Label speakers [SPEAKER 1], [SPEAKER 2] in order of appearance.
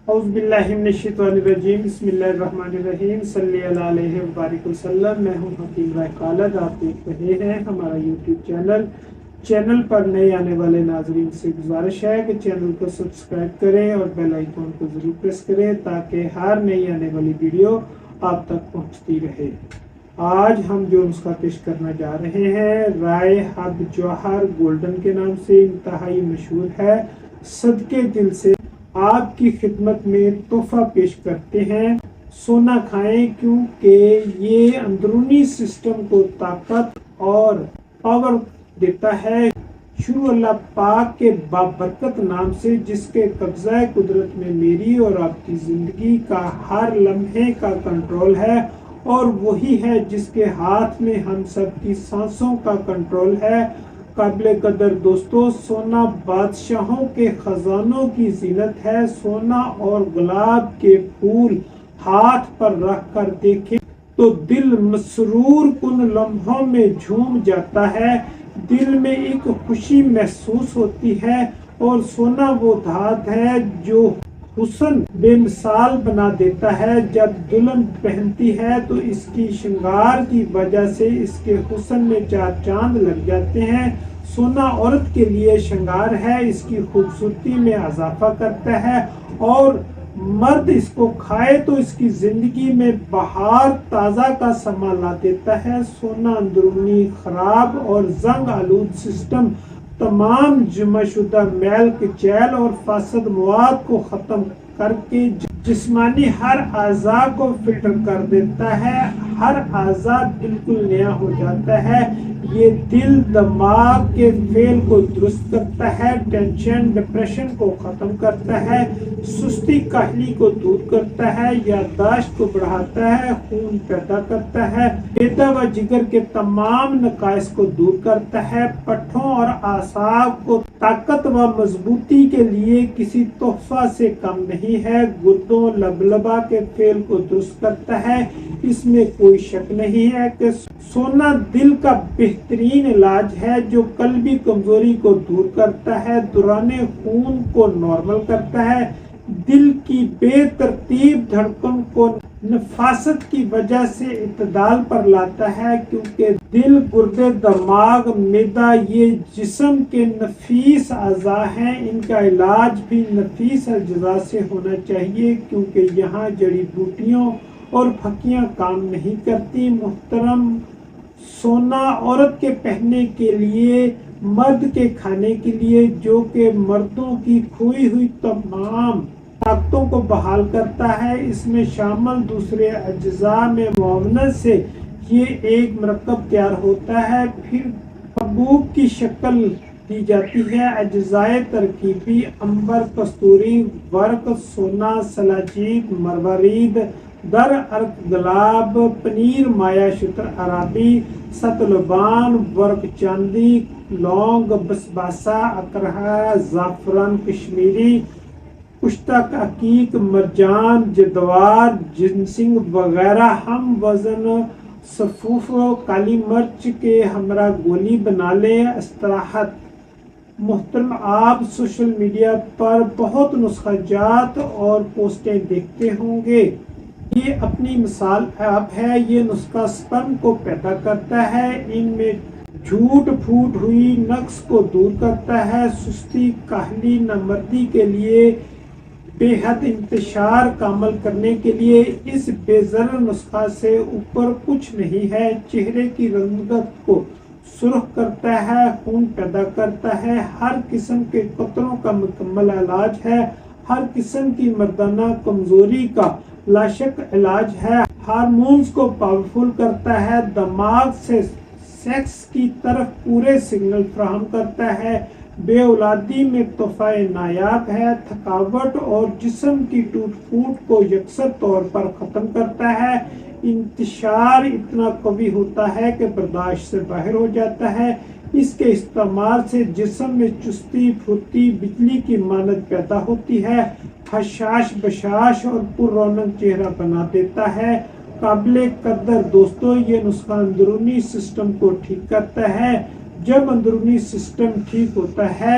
[SPEAKER 1] اعوذ باللہ من الشیطان الرجیم بسم اللہ الرحمن الرحیم صلی اللہ علیہ وبارک وسلم۔ میں ہوں حکیم رائے خالد، آپ دیکھ رہے ہیں ہمارا یوٹیوب چینل پر نئے آنے والے ناظرین سے گزارش ہے کہ چینل کو سبسکرائب کریں اور بیل آئیکن کو ضرور پریس کریں تاکہ ہر نئی آنے والی ویڈیو آپ تک پہنچتی رہے۔ آج ہم جو نسخہ پیش کرنا جا رہے ہیں رائے حب جوہر گولڈن کے نام سے انتہائی مشہور ہے۔ صدقے دل سے آپ کی خدمت میں تحفہ پیش کرتے ہیں۔ سونا کھائیں کیونکہ یہ اندرونی سسٹم کو طاقت اور پاور دیتا ہے۔ شروع اللہ پاک کے بابرکت نام سے جس کے قبضہ قدرت میں میری اور آپ کی زندگی کا ہر لمحے کا کنٹرول ہے، اور وہی ہے جس کے ہاتھ میں ہم سب کی سانسوں کا کنٹرول ہے۔ قابل قدر دوستو، سونا بادشاہوں کے خزانوں کی زینت ہے۔ سونا اور گلاب کے پھول ہاتھ پر رکھ کر دیکھیں تو دل مسرور کن لمحوں میں جھوم جاتا ہے، دل میں ایک خوشی محسوس ہوتی ہے۔ اور سونا وہ دھات ہے جو حسن بے مثال بنا دیتا ہے۔ جب دلہن پہنتی ہے تو اس کی شنگار کی وجہ سے اس کے حسن میں چار چاند لگ جاتے ہیں۔ سونا عورت کے لیے شنگار ہے، اس کی خوبصورتی میں اضافہ کرتا ہے، اور مرد اس کو کھائے تو اس کی زندگی میں بہار تازہ کا سما لا دیتا ہے۔ سونا اندرونی خراب اور زنگ آلود سسٹم، تمام جمع شدہ میل کچیل اور فاسد مواد کو ختم کر کے جسمانی ہر اعضاء کو فلٹر کر دیتا ہے، ہر اعضاء بالکل نیا ہو جاتا ہے۔ یہ دل دماغ کے فعل کو درست کرتا ہے، ٹینشن ڈپریشن کو ختم کرتا ہے، سستی کاہلی کو دور کرتا ہے، یادداشت کو بڑھاتا ہے، خون پیدا کرتا ہے، معدہ و جگر کے تمام نقائص کو دور کرتا ہے، پٹھوں اور اعصاب کو طاقت و مضبوطی کے لیے کسی تحفہ سے کم نہیں ہے، گردوں لبلبا کے فعل کو درست کرتا ہے۔ اس میں کوئی شک نہیں ہے کہ سونا دل کا بہترین علاج ہے جو قلبی کمزوری کو دور کرتا ہے، دوران خون کو نارمل کرتا ہے، دل کی بے ترتیب دھڑکن کو نفاست کی وجہ سے اعتدال پر لاتا ہے، کیونکہ دل، گردے، دماغ، معدہ یہ جسم کے نفیس اعضاء ہیں۔ ان کا علاج بھی نفیس اجزاء سے ہونا چاہیے کیونکہ یہاں جڑی بوٹیوں اور پھکیاں کام نہیں کرتی۔ محترم، سونا عورت کے پہننے کے لیے، مرد کے کھانے کے لیے، جو کہ مردوں کی کھوئی ہوئی تمام طاقتوں کو بحال کرتا ہے، اس میں شامل دوسرے اجزاء میں معاونت سے یہ ایک مرکب تیار ہوتا ہے، پھر حبوب کی شکل دی جاتی ہے۔ اجزائے ترکیبی: عنبر، کستوری، ورق سونا، سلاجید، مروارید، در ارک گلاب، پنیر مایا شتر عربی، ستلبان، ورق چاندی، لونگ، بسباسا، اقرہا، زعفران کشمیری، پشتک، عقیق، مرجان، جدوار، جنسنگ وغیرہ ہم وزن صفوف کالی مرچ کے ہمراہ گولی بنا لیں۔ استراحت: محترم، آپ سوشل میڈیا پر بہت نسخہ جات اور پوسٹیں دیکھتے ہوں گے۔ یہ اپنی مثال آپ ہے۔ یہ نسخہ سپرم کو پیدا کرتا ہے، ان میں جھوٹ پھوٹ ہوئی نقص کو دور کرتا ہے، سستی، کاہلی، نامردی کے لیے بے حد انتشار کا عمل کرنے کے لیے اس بے ضرر نسخہ سے اوپر کچھ نہیں ہے۔ چہرے کی رنگت کو سرخ کرتا ہے، خون پیدا کرتا ہے، ہر قسم کے قطروں کا مکمل علاج ہے، ہر قسم کی مردانہ کمزوری کا لاشک علاج ہے، ہارمونز کو پاورفل کرتا ہے، دماغ سے سیکس کی طرف پورے سگنل فراہم کرتا ہے، بے اولادی میں تحفہ نایاب ہے، تھکاوٹ اور جسم کی ٹوٹ پھوٹ کو یکسر طور پر ختم کرتا ہے، انتشار اتنا قوی ہوتا ہے کہ برداشت سے باہر ہو جاتا ہے۔ اس کے استعمال سے جسم میں چستی پھرتی بجلی کی مانند پیدا ہوتی ہے، حشاش بشاش اور پر رونق چہرہ بنا دیتا ہے۔ قابل قدر دوستو، یہ نسخہ اندرونی سسٹم کو ٹھیک کرتا ہے۔ جب اندرونی سسٹم ٹھیک ہوتا ہے